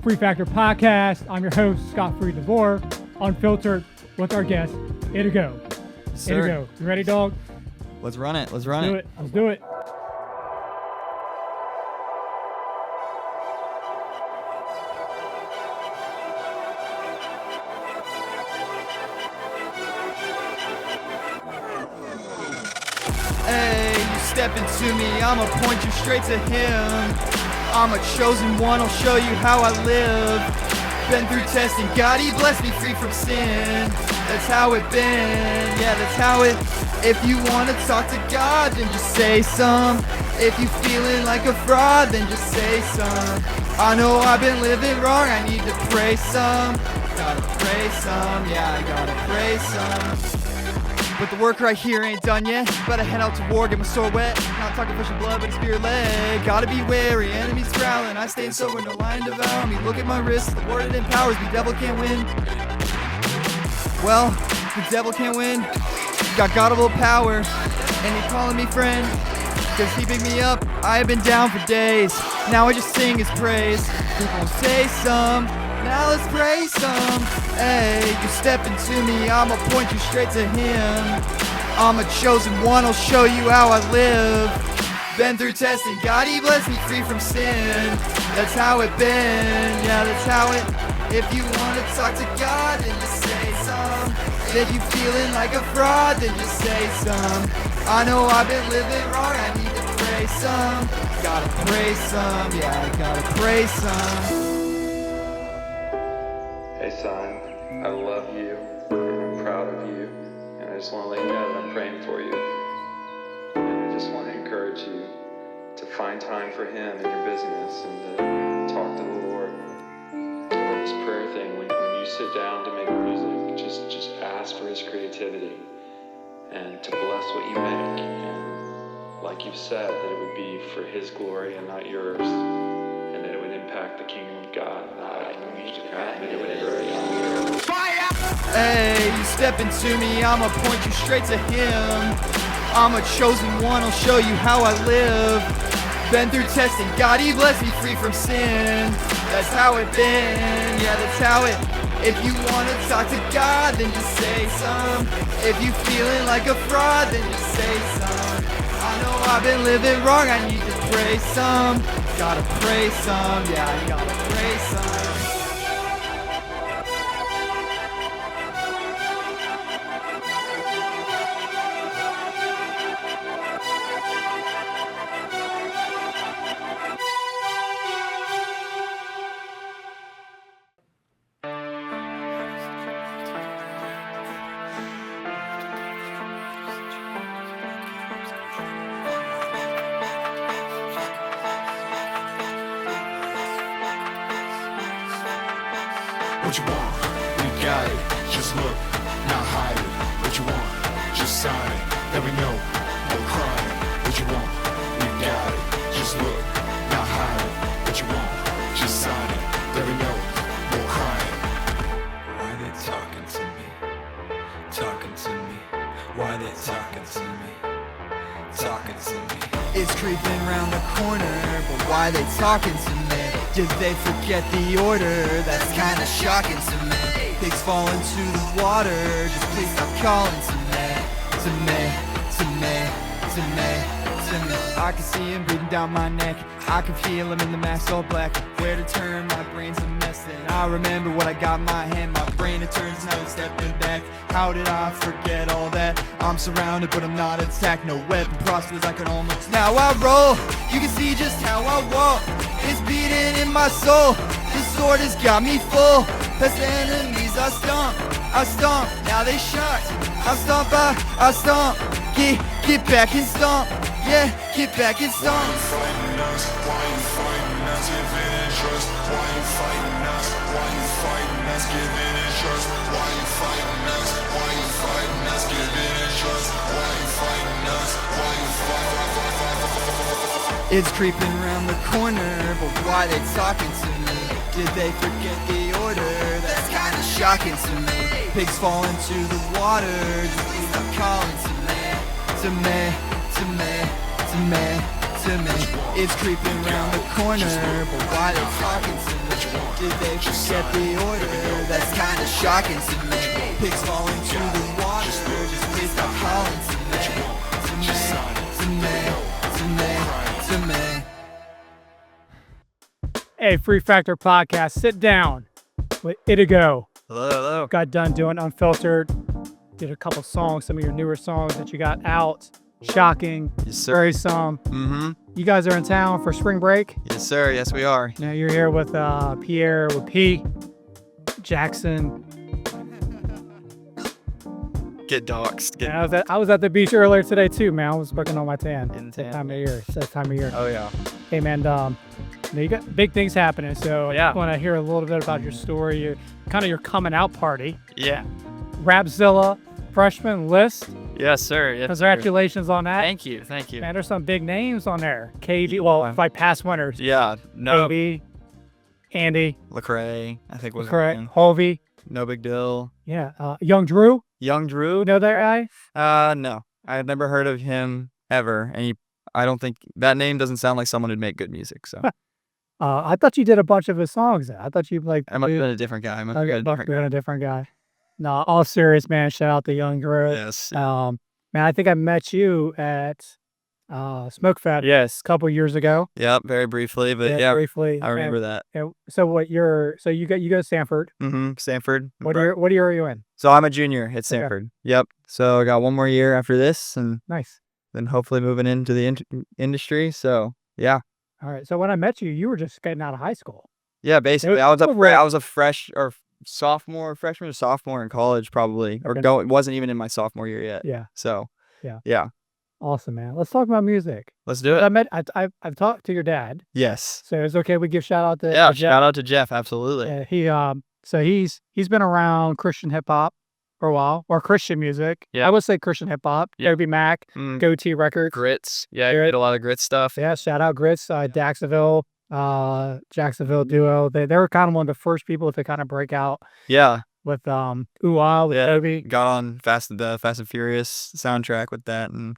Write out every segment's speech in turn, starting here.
Free Factor Podcast. I'm your host, Scott Free DeVore, Unfiltered, with our guest, IDEGO. Sir. IDEGO, you ready, dog? Let's run it. Let's Do it. Let's do it. Hey, you step into me, I'ma point you straight to him. I'm a chosen one, I'll show you how I live. Been through testing, God, he blessed me free from sin. That's how it been, yeah, that's how it. If you wanna talk to God, then just say some. If you feeling like a fraud, then just say some. I know I've been living wrong, I need to pray some. Gotta pray some, yeah, I gotta pray some. But the work right here ain't done yet. Better head out to war, get my sword wet. Not talking flesh and blood, but spirit led. Gotta be wary, enemies growling. I stay sober, no lion devour me. Look at my wrist, the word it empowers me. Devil can't win. Well, the devil can't win. Got godable power, and he calling me friend. Cause he picked me up, I have been down for days. Now I just sing his praise. People say some, now let's pray some. Hey, you step into me, I'ma point you straight to him. I'm a chosen one, I'll show you how I live. Been through testing, God, he blessed me free from sin. That's how it been, yeah, that's how it. If you wanna talk to God, then just say some. If you feeling like a fraud, then just say some. I know I've been living wrong, I need to pray some. Gotta pray some, yeah, I gotta pray some. Hey son, I love you, and I'm proud of you, and I just want to let you know that I'm praying for you. And I just want to encourage you to find time for him in your business and to talk to the Lord. This prayer thing, when you sit down to make music, just ask for his creativity and to bless what you make. And like you've said, that it would be for his glory and not yours, and that it would impact the kingdom of God. Hey, you step into me, I'ma point you straight to him. I'm a chosen one, I'll show you how I live. Been through testing, God, he blessed me free from sin. That's how it been, yeah, that's how it. If you wanna talk to God, then just say some. If you feeling like a fraud, then just say some. I know I've been living wrong, I need to pray some. Gotta pray some, yeah, I gotta pray some. What you want, we got it. Just look, not hide it. What you want, just sign it. Let me know, no crying. What you want, we got it. Just look, not hide it. What you want, just sign it. Let me know, no crying. Why they talking to me? Talking to me. Why they talking to me? Talking to me. It's creeping round the corner, but why they talking to me? Did they forget the order? That's kinda shocking to me. Pigs fall into the water, just please stop calling to me. To me, to me, to me, to me. I can see him breathing down my neck. I can feel him in the mask all black. Where to turn, my brain's a mess. And I remember what I got in my hand. My brain it turns, now it's stepping back. How did I forget all that? I'm surrounded but I'm not attacked. No weapon prospers, I can almost. Now I roll, you can see just how I walk. It's beating in my soul. The sword has got me full. Past the enemies I stomp, now they shocked. I stomp, get back and stomp. Yeah, get back and stomp. Why you fighting us? Why you fighting us? Giving interest. Why you fighting us? Why you fighting us? Giving interest. Why you fighting us? Why you fighting us? Giving interest. Why you fighting us? Why you fighting? It's creeping around the corner, but why they talking to me? Did they forget the order? That's kinda shocking to me. Pigs fall into the water, just please stop calling to me. To me, to me, to me, to me. It's creeping around the corner, but why they talking to me? Did they forget the order? That's kinda shocking to me. Pigs falling to the water, just please stop calling to me. To me. Hey, Free Factor Podcast, sit down with IDEGO. Hello. Got done doing Unfiltered. Did a couple songs, some of your newer songs that you got out. Shocking. Yes, sir. Very some. Mm-hmm. You guys are in town for spring break. Yes, sir. Yes, we are. Now you're here with Pierre, with P, Jackson. Get doxxed. And I was at the beach earlier today too, man. I was working on my tan. In It's that tan. time of year. It's that time of year. Oh, yeah. Hey, man. You got big things happening. So Yeah. I want to hear a little bit about your story, your coming out party. Yeah. Rapzilla freshman list. Yes, sir. Yes, Congratulations on that. Thank you. Thank you. Man, there's some big names on there. KD, well, like past winners. Yeah. No. Kobe, Andy, Lecrae, I think was correct. one. Hovey. No big deal. Yeah. Young Drew. Young Drew? You know that guy? No. I had never heard of him ever. And I don't think that name doesn't sound like someone who'd make good music. So I thought you did a bunch of his songs. I thought you like. I must have been a different guy. I must have Okay, been a must different have guy. been a different guy. No, all serious, man. Shout out to Young Drew. Yes. Man, I think I met you at Smoke Fest Yes. a couple years ago. Yep. Very briefly, but yeah, briefly. I remember that. So you go to Stanford. Mm-hmm. Stanford. What year are you in? So I'm a junior at Stanford. Yep. So I got one more year after this, and Nice. then hopefully moving into the industry. So yeah, All right. So when I met you, you were just getting out of high school. yeah. Basically, was- I was it was I was a freshman or sophomore in college, probably, or Okay. wasn't even in my sophomore year yet. Yeah. So Yeah. yeah. Awesome, man. Let's talk about music. Let's do it. I've talked to your dad, Yes. so it's okay. We give shout out to Yeah. to Jeff. Shout out to Jeff. Absolutely. He's been around Christian hip hop for a while, or Christian music. Yeah. I would say Christian hip hop. Yeah. Toby Mac, Mm, Goatee Records. grits. Yeah. Grit. Did a lot of grit stuff. Yeah, shout out Grits, Daxville, Jacksonville duo. They were kind of one of the first people to kind of break out Yeah. with Ooh-Ah with Yeah. Toby. Got on Fast and Furious soundtrack with that, and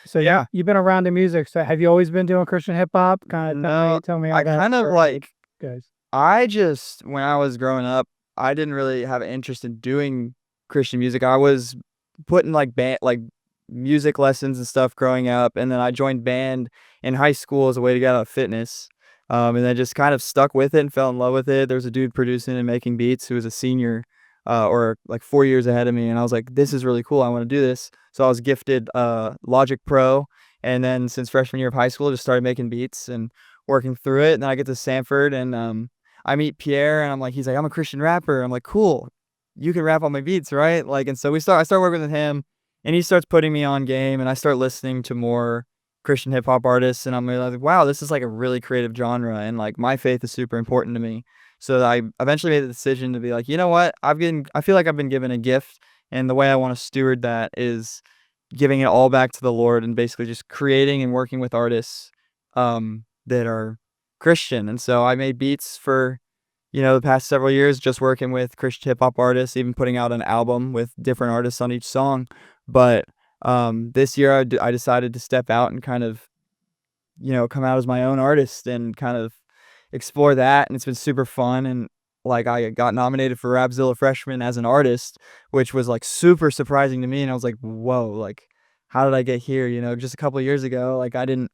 So yeah, you've been around the music. So have you always been doing Christian hip hop? Kind of No, tell me how I that kind of started, like. guys. I just, when I was growing up, I didn't really have an interest in doing Christian music. I was putting like music lessons and stuff growing up, and then I joined band in high school as a way to get out of fitness. And then just kind of stuck with it and fell in love with it. There was a dude producing and making beats who was a senior, or like 4 years ahead of me, and I was like, this is really cool. I want to do this. So I was gifted Logic Pro, and then since freshman year of high school, just started making beats and working through it. And then I get to Stanford, and I meet Pierre, and he's like, I'm a Christian rapper. I'm like, cool, you can rap on my beats, right? And so I start working with him, and he starts putting me on game, and I start listening to more Christian hip hop artists, and I'm like, wow, this is like a really creative genre, and like my faith is super important to me. So I eventually made the decision to be like, you know what, I feel like I've been given a gift, and the way I want to steward that is giving it all back to the Lord, and basically just creating and working with artists that are Christian. And so I made beats for the past several years, just working with Christian hip hop artists, even putting out an album with different artists on each song. But this year I decided to step out and kind of come out as my own artist and kind of explore that, and it's been super fun. And I got nominated for Rapzilla Freshman as an artist, which was super surprising to me, and I was like, whoa, how did I get here? Just a couple of years ago, I didn't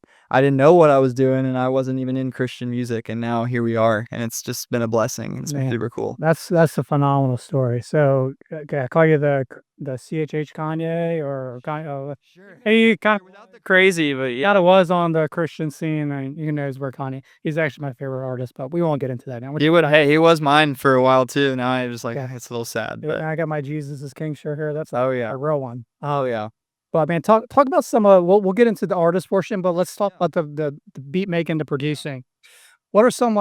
know what I was doing, and I wasn't even in Christian music, and now here we are, and it's just been a blessing. It's been Man. super cool. That's a phenomenal story. So I call you the CHH Kanye or Kanye. Sure. He kind of Without the crazy, but yeah. was on the Christian scene, and who knows where Kanye. He's actually my favorite artist, but we won't get into that now. He was mine for a while too. Now I just Yeah. it's a little sad. But I got my Jesus is King shirt here. That's oh yeah. a real one. Oh yeah. But man, talk about some of we'll get into the artist portion, but let's talk about the beat making, the producing. What are some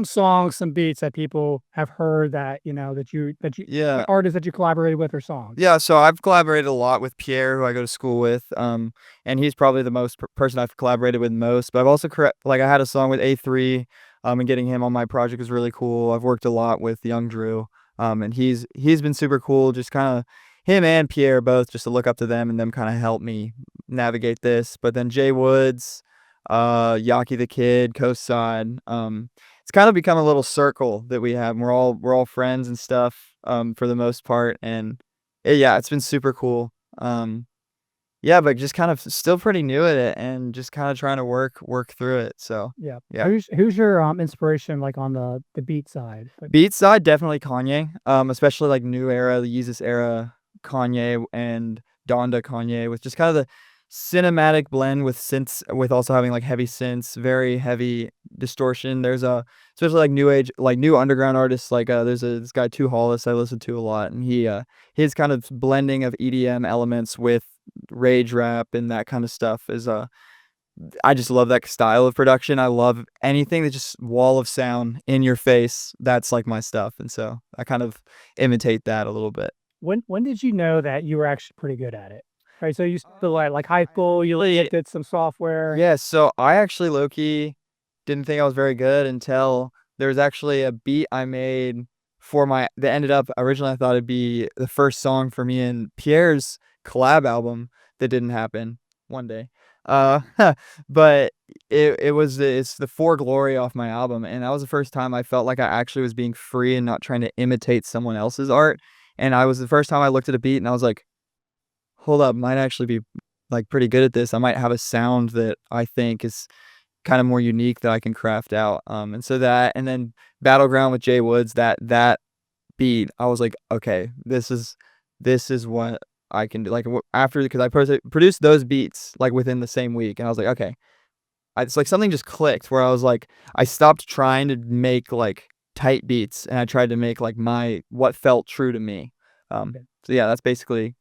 songs, some beats that people have heard that that you Yeah. artists that you collaborated with or songs? Yeah, so I've collaborated a lot with Pierre, who I go to school with, and he's probably the most person I've collaborated with most. But I've also I had a song with A3, and getting him on my project was really cool. I've worked a lot with Young Drew, and he's been super cool. Just kind of him and Pierre both, just to look up to them, and them kind of help me navigate this. But then Jay Woods, Yaki the Kid, Coast Side. It's it's kind of become a little circle that we have. We're all friends and stuff, for the most part, and yeah, it's been super cool. Yeah, but just kind of still pretty new at it, and just kind of trying to work through it. So Yeah. yeah. Who's your inspiration like on the beat side? Like, Beat side, definitely Kanye, especially like new era, the Yeezus era Kanye and Donda Kanye with just kind of the cinematic blend with synths, with also having like heavy synths, very heavy distortion. There's a especially like new age, like new underground artists, like there's this guy Two Hollis I listen to a lot, and his kind of blending of EDM elements with rage rap and that kind of stuff is I just love that style of production. I love anything that just wall of sound in your face. That's like my stuff, and so I kind of imitate that a little bit. when did you know that you were actually pretty good at it? Right. So you still like high school, you did some software. Yeah, so I actually low key didn't think I was very good until there was actually a beat I made for my that ended up originally I thought it'd be the first song for me and Pierre's collab album that didn't happen one day. Uh, but it's the For Glory off my album, and that was the first time I felt like I actually was being free and not trying to imitate someone else's art. And I was the first time I looked at a beat and I was like, hold up, might actually be like pretty good at this. I might have a sound that I think is kind of more unique that I can craft out. And so that, and then Battleground with Jay Woods, that beat, I was like, okay, this is what I can do. Like after, because I produced those beats like within the same week, and I was like, okay, it's like something just clicked where I was like, I stopped trying to make like tight beats, and I tried to make like what felt true to me. Okay. So yeah, that's basically.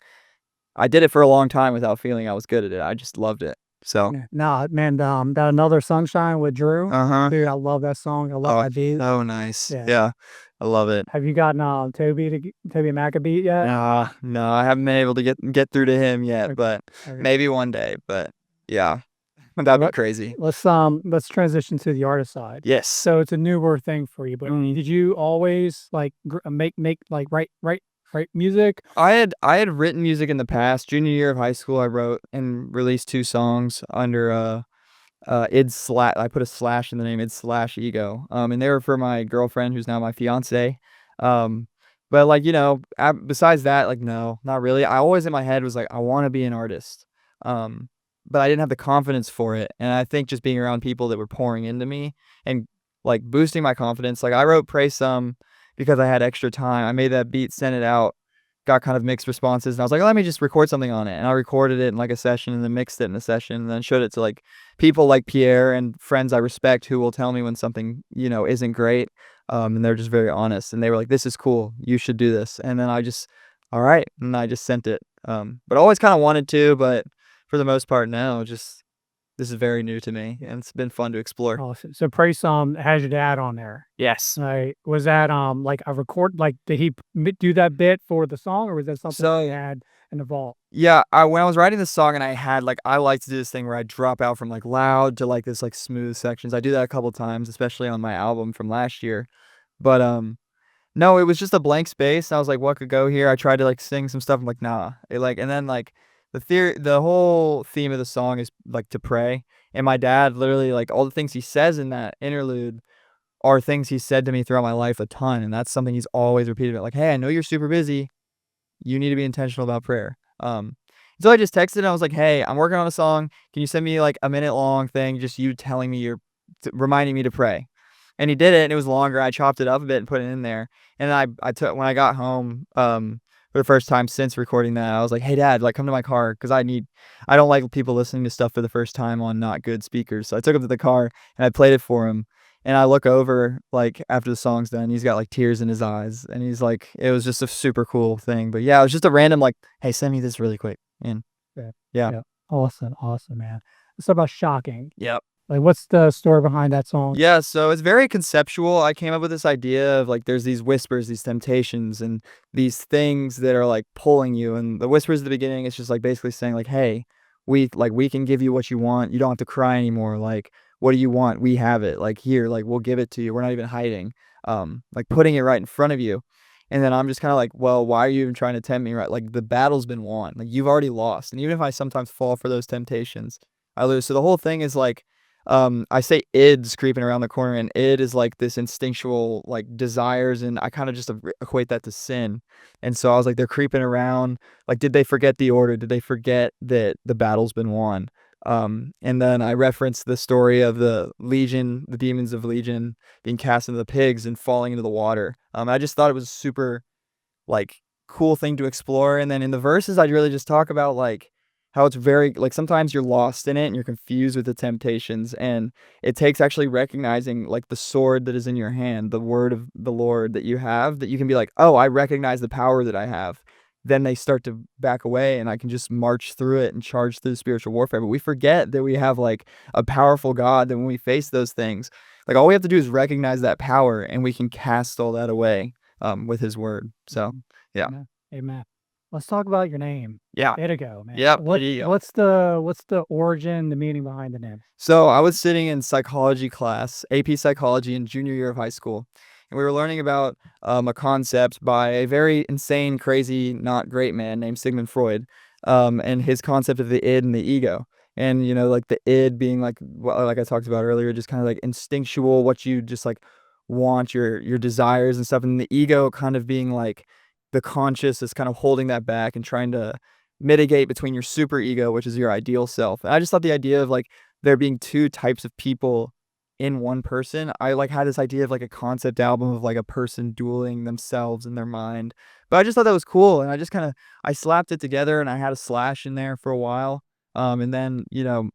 I did it for a long time without feeling I was good at it. I just loved it. So, Yeah. Nah, man, that Another Sunshine with Drew, uh-huh. dude, I love that song. I love Oh, that beat. so nice. Yeah. Yeah, I love it. Have you gotten Toby Mac a beat yet? No, I haven't been able to get through to him yet, Okay. but Okay. maybe one day. But yeah, that'd be Let- crazy. Let's transition to the artist side. Yes. So it's a newer thing for you, but did you always like make like write music? I had written music in the past. Junior year of high school, I wrote and released 2 songs under id slash. I put a slash in the name, id slash ego. And they were for my girlfriend who's now my fiance. But like besides that, like no, not really. I always in my head was like I want to be an artist. But I didn't have the confidence for it, and I think just being around people that were pouring into me and like boosting my confidence. Like I wrote Pray Some because I had extra time. I made that beat, sent it out, got kind of mixed responses, and I was like, let me just record something on it. And I recorded it in like a session and then mixed it in a session and then showed it to like people like Pierre and friends I respect who will tell me when something, isn't great. And they're just very honest. And they were like, this is cool. You should do this. And then all right. And I just sent it. But I always kind of wanted to, but for the most part now, just this is very new to me and it's been fun to explore. Oh, so Pray Some has your dad on there. Yes. Right. Was that like a record? Like, did he do that bit for the song, or was that something So- he had in the vault? Yeah, when I was writing this song and I like to do this thing where I drop out from like loud to like this like smooth sections. I do that a couple times, especially on my album from last year. But no, it was just a blank space. I was like, what could go here? I tried to like sing some stuff. I'm like, nah. And then like the whole theme of the song is like to pray. And my dad literally like all the things he says in that interlude are things he said to me throughout my life a ton. And that's something he's always repeated about. Like, hey, I know you're super busy. You need to be intentional about prayer. So I just texted and I was like, hey, I'm working on a song. Can you send me like a minute long thing? Just you telling me reminding me to pray. And he did it, and it was longer. I chopped it up a bit and put it in there. And I took when I got home, for the first time since recording that, I was like, hey dad, like come to my car. Cause I don't like people listening to stuff for the first time on not good speakers. So I took him to the car and I played it for him. And I look over like after the song's done, he's got like tears in his eyes and he's like, it was just a super cool thing. But yeah, it was just a random like, hey, send me this really quick. And yeah. Awesome, man. Let's talk about Shocking. Yep. Like, what's the story behind that song? Yeah, so it's very conceptual. I came up with this idea of like there's these whispers, these temptations, and these things that are like pulling you. And the whispers at the beginning, it's just like basically saying like, hey, we can give you what you want. You don't have to cry anymore. Like, what do you want? We have it. Like here, like we'll give it to you. We're not even hiding. Like putting it right in front of you. And then I'm just kind of like, well, why are you even trying to tempt me? Right? Like the battle's been won. Like you've already lost. And even if I sometimes fall for those temptations, I lose. So the whole thing is like, I say id's creeping around the corner, and id is like this instinctual like desires, and I kind of just equate that to sin. And so I was like, they're creeping around. Like, did they forget the order? Did they forget that the battle's been won? And then I referenced the story of the Legion, the demons of Legion being cast into the pigs and falling into the water. I just thought it was super like cool thing to explore. And then in the verses, I'd really just talk about like how it's very like sometimes you're lost in it and you're confused with the temptations, and it takes actually recognizing like the sword that is in your hand, the word of the Lord that you have, that you can be like, oh, I recognize the power that I have. Then they start to back away, and I can just march through it and charge through spiritual warfare. But we forget that we have like a powerful God, that when we face those things, like all we have to do is recognize that power, and we can cast all that away with His word. So yeah. Amen. Amen. Let's talk about your name. Yeah. IDEGO, man. Yep, What IDEGO. what's the origin, the meaning behind the name? So I was sitting in psychology class, AP psychology, in junior year of high school, and we were learning about a concept by a very insane, crazy, not great man named Sigmund Freud, and his concept of the id and the ego. And you know, like the id being like, well, like I talked about earlier, just kind of like instinctual, what you just like want, your desires and stuff, and the ego kind of being like the conscious is kind of holding that back and trying to mitigate between your super ego, which is your ideal self. And I just thought the idea of like there being two types of people in one person, I like had this idea of like a concept album of like a person dueling themselves in their mind. But I just thought that was cool, and I just kind of I slapped it together, and I had a slash in there for a while. And then, you know,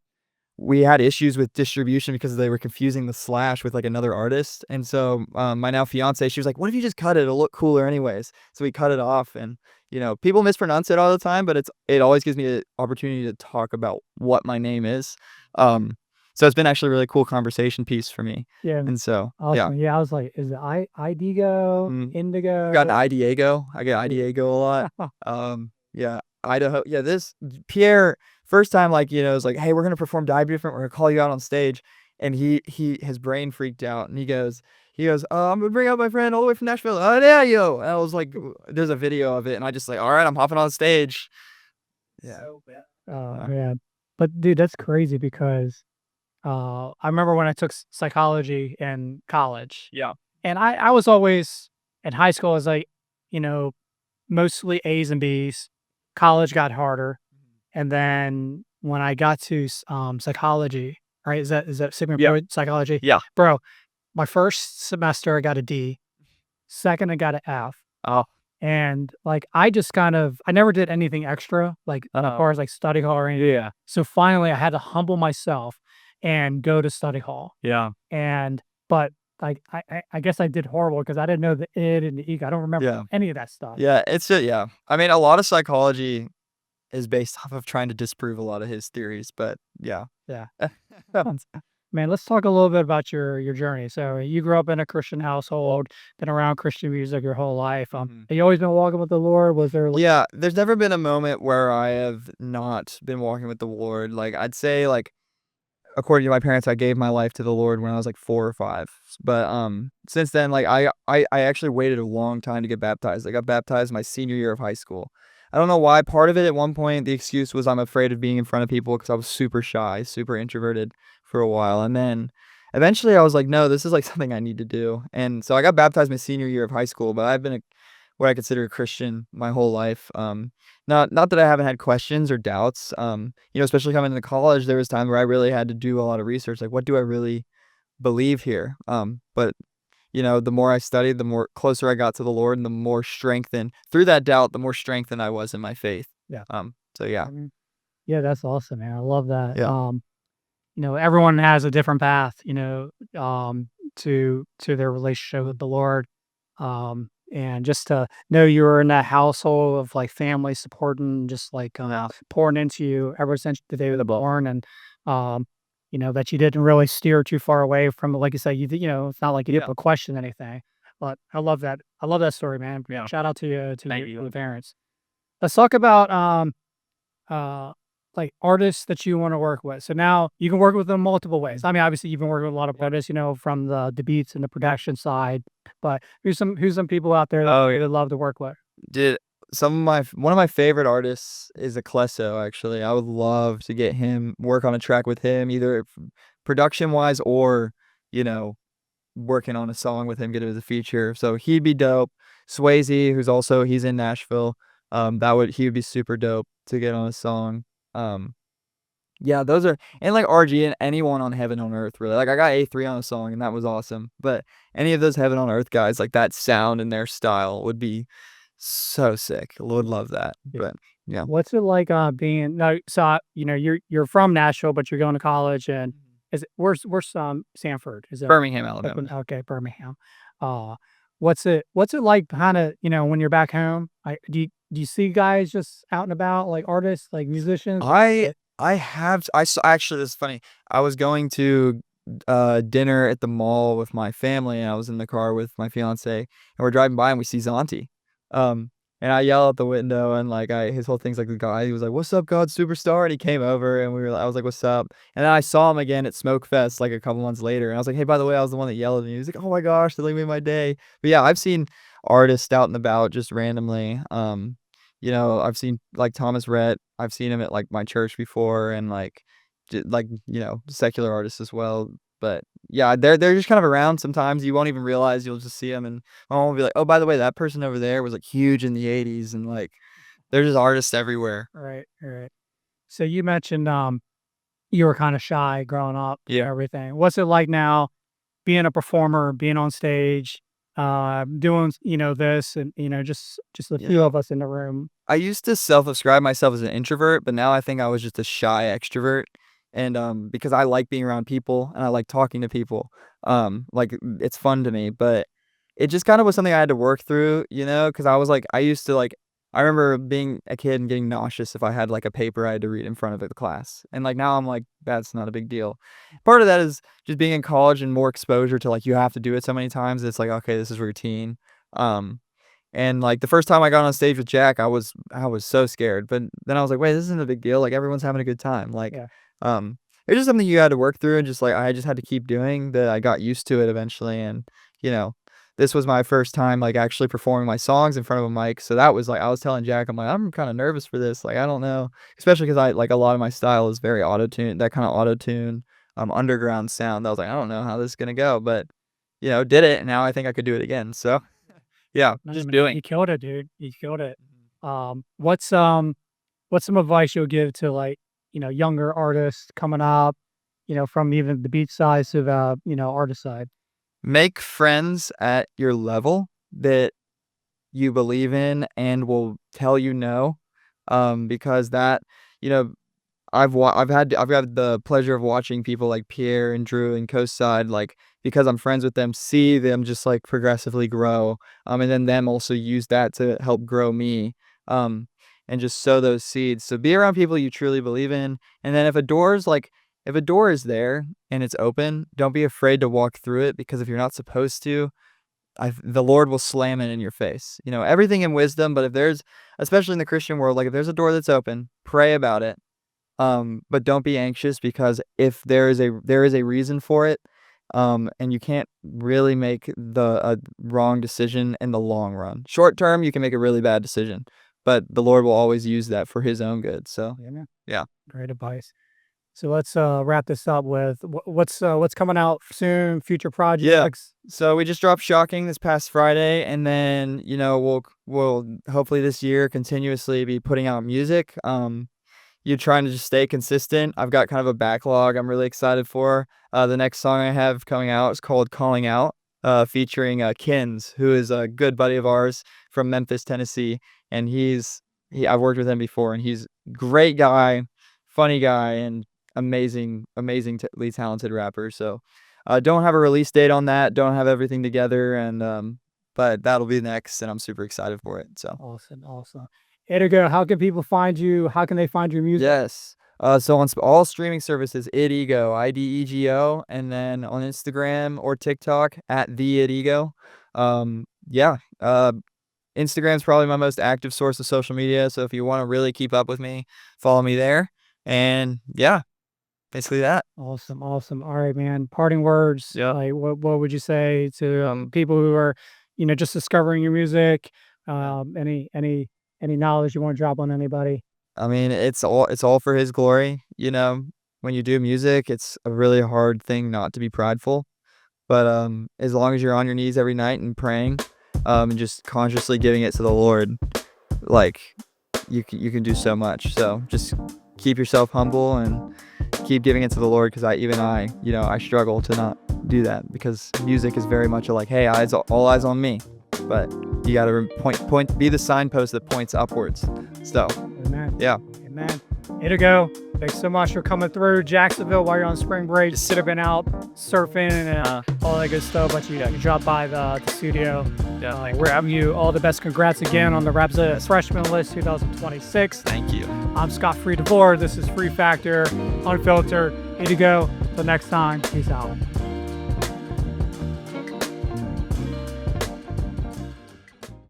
we had issues with distribution because they were confusing the slash with like another artist. And so my now fiance, she was like, what if you just cut it? It'll look cooler anyways. So we cut it off, and you know, people mispronounce it all the time, but it always gives me an opportunity to talk about what my name is. So it's been actually a really cool conversation piece for me. Yeah. And so Awesome. Yeah, I was like, is it IDEGO, I got an Indigo? IDEGO. I get IDEGO a lot. Yeah, Idaho. Yeah, this Pierre first time, like, you know, it was like, hey, we're gonna perform Die Different. We're gonna call you out on stage, and his brain freaked out, and he goes, I'm gonna bring out my friend all the way from Nashville. Oh yeah, yo. And I was like, there's a video of it, and I just like, all right, I'm hopping on stage. Yeah. Oh man. But dude, that's crazy because I remember when I took psychology in college. Yeah. And I was always in high school, I was like, you know, mostly A's and B's. College got harder. And then when I got to psychology, right? Is that Sigmund Yeah. Freud psychology? Yeah. Bro, my first semester I got a D. Second I got an F. Oh. And like I just kind of I never did anything extra, like as far as like study hall or anything. Yeah. So finally I had to humble myself and go to study hall. Yeah. And but like I guess I did horrible because I didn't know the id and the ego. I don't remember Yeah. any of that stuff. Yeah. It's just, yeah. I mean, a lot of psychology is based off of trying to disprove a lot of his theories, but yeah. Yeah. Man, let's talk a little bit about your journey. So you grew up in a Christian household, been around Christian music your whole life. Have you always been walking with the Lord? Was there Yeah, there's never been a moment where I have not been walking with the Lord. Like, I'd say, like, according to my parents, I gave my life to the Lord when I was like 4 or 5. But since then, like, I actually waited a long time to get baptized. I got baptized my senior year of high school. I don't know why. Part of it, at one point, the excuse was I'm afraid of being in front of people because I was super shy, super introverted for a while. And then eventually I was like, no, this is like something I need to do. And so I got baptized my senior year of high school, but I've been what I consider a Christian my whole life. Not that I haven't had questions or doubts. You know, especially coming into college, there was time where I really had to do a lot of research. Like, what do I really believe here? But you know, the more I studied, the more closer I got to the Lord, and the more strengthened through that doubt, the more strengthened I was in my faith. Yeah. So yeah. Yeah, that's awesome, man. I love that. Yeah. You know, everyone has a different path, you know, to their relationship with the Lord. And just to know you were in that household of like family supporting, just like pouring into you ever since the day you were born, and you know that you didn't really steer too far away from, like you said, you know, it's not like you didn't question anything. But I love that. I love that story, man. Yeah. Shout out to you, to Thank your you. parents. Let's talk about like artists that you want to work with. So now you can work with them multiple ways. I mean, obviously you've been working with a lot of artists, you know, from the beats and the production side. But who's some people out there that Oh, you would love to work with? Did one of my favorite artists is Eclesso, actually. I would love to get him work on a track with him, either production-wise or, you know, working on a song with him, get it as a feature. So he'd be dope. Swayze, he's in Nashville. He would be super dope to get on a song. Um, yeah, those are and like RG and anyone on Heaven on Earth, really. Like I got A3 on a song and that was awesome. But any of those Heaven on Earth guys, like that sound and their style would be so sick. Would love that. Yeah. But yeah. What's it like, being no, so, you're from Nashville, but you're going to college, and is it where's Sanford? Is it Birmingham, up in Alabama. okay, Birmingham. Uh, what's it like kinda, when you're back home? Do you see guys just out and about, like artists, like musicians? I I have I saw actually, this is funny. I was going to, dinner at the mall with my family, and I was in the car with my fiancée, and we're driving by, and we see Zonti. And I yell out the window, and, like, his whole thing's like the guy he was like, "What's up, God Superstar?" And he came over, and I was like, "What's up?" And then I saw him again at Smoke Fest, like, a couple months later, and I was like, "Hey, by the way, I was the one that yelled at you." He was like, "Oh my gosh, that, like, made my day." But, yeah, I've seen artists out and about just randomly. I've seen, like, Thomas Rhett. I've seen him at, like, my church before and, like, secular artists as well. But, yeah, they're just kind of around sometimes. You won't even realize you'll just see them, and my mom will be like, "Oh, by the way, that person over there was, like, huge in the '80s," and, like, there's just artists everywhere. Right, right. So you mentioned, you were kinda shy growing up and Yeah. everything. What's it like now being a performer, being on stage, doing, this and, just a few Yeah. of us in the room? I used to self-describe myself as an introvert, but now I think I was just a shy extrovert, and, because I like being around people and I like talking to people, it's fun to me, but it just kinda was something I had to work through, because I used to, I remember being a kid and getting nauseous if I had, like, a paper I had to read in front of the class, and, like, now I'm like, "That's not a big deal." Part of that is just being in college and more exposure to, like, you have to do it so many times, it's like, "Okay, this is routine." Um and, like, the first time I got on stage with Jack, I was so scared, but then I was like, "Wait, this isn't a big deal, like, everyone's having a good time." Like, Yeah. um, it's just something you had to work through and just, like, I just had to keep doing that. I got used to it eventually, and, you know, this was my first time, like, actually performing my songs in front of a mic, so that was, like I was telling Jack, I'm like, "I'm kinda nervous for this, like, I don't know." Especially because a lot of my style is very auto-tune that kinda auto-tune, underground sound. I was like, "I don't know how this is gonna go," but, did it, and now I think I could do it again, so, yeah, No, just man, doing. you killed it, dude. You killed it. What's some advice you'll give to, like, younger artists coming up, from even the beat side to the, artist side? Make friends at your level that you believe in and will tell you no, because you know, I've had the pleasure of watching people like Pierre and Drew and Coastside, like, because I'm friends with them, see them just, like, progressively grow, and then them also use that to help grow me, um, and just sow those seeds. So be around people you truly believe in, and then if a door is there and it's open, don't be afraid to walk through it, because if you're not supposed to, the Lord will slam it in your face. Everything in wisdom, but if there's especially in the Christian world, like, if there's a door that's open, pray about it. But don't be anxious, because if there is a reason for it, and you can't really make a wrong decision in the long run. Short term, you can make a really bad decision, but the Lord will always use that for His own good. So, Yeah, man. yeah. Great advice. So let's wrap this up with what's coming out soon, future Yeah. projects. So we just dropped Shocking this past Friday, and then, we'll hopefully this year continuously be putting out music. You're trying to just stay consistent. I've got kind of a backlog I'm really excited for. The next song I have coming out is called Calling Out, featuring Kins, who is a good buddy of ours from Memphis, Tennessee. And I've worked with him before, and he's great guy, funny guy, and amazingly talented rapper. So, don't have a release date on that. Don't have everything together, but that'll be next, and I'm super excited for it. So. Awesome, awesome. IDEGO, how can people find you? How can they find your music? Yes. So on all streaming services, IDEGO, IDEGO, and then on Instagram or TikTok at the IDEGO. Yeah. Instagram's probably my most active source of social media. So if you want to really keep up with me, follow me there. And yeah, basically that. Awesome, awesome. All right, man. Parting words. Yeah. Like, what would you say to people who are, just discovering your music? Any any knowledge you want to drop on anybody? I mean, it's all for his glory, you know? When you do music, it's a really hard thing not to be prideful, but, as long as you're on your knees every night and praying, and just consciously giving it to the Lord, like, you can do so much, so just keep yourself humble and keep giving it to the Lord, 'cause I struggle to not do that because music is very much like, "Hey, all eyes on me," but you gotta be the signpost that points upwards, so, Amen. yeah. Amen. IDEGO, thanks so much for coming through Jacksonville while you're on spring break. Just should have been out surfing and all that good stuff, but you dropped by the studio. We're having you all the best. Congrats again on the Rapzilla Freshman List 2026. Thank you. I'm Scott Free DeVore. This is Free Factor Unfiltered. IDEGO. Till next time. Peace out.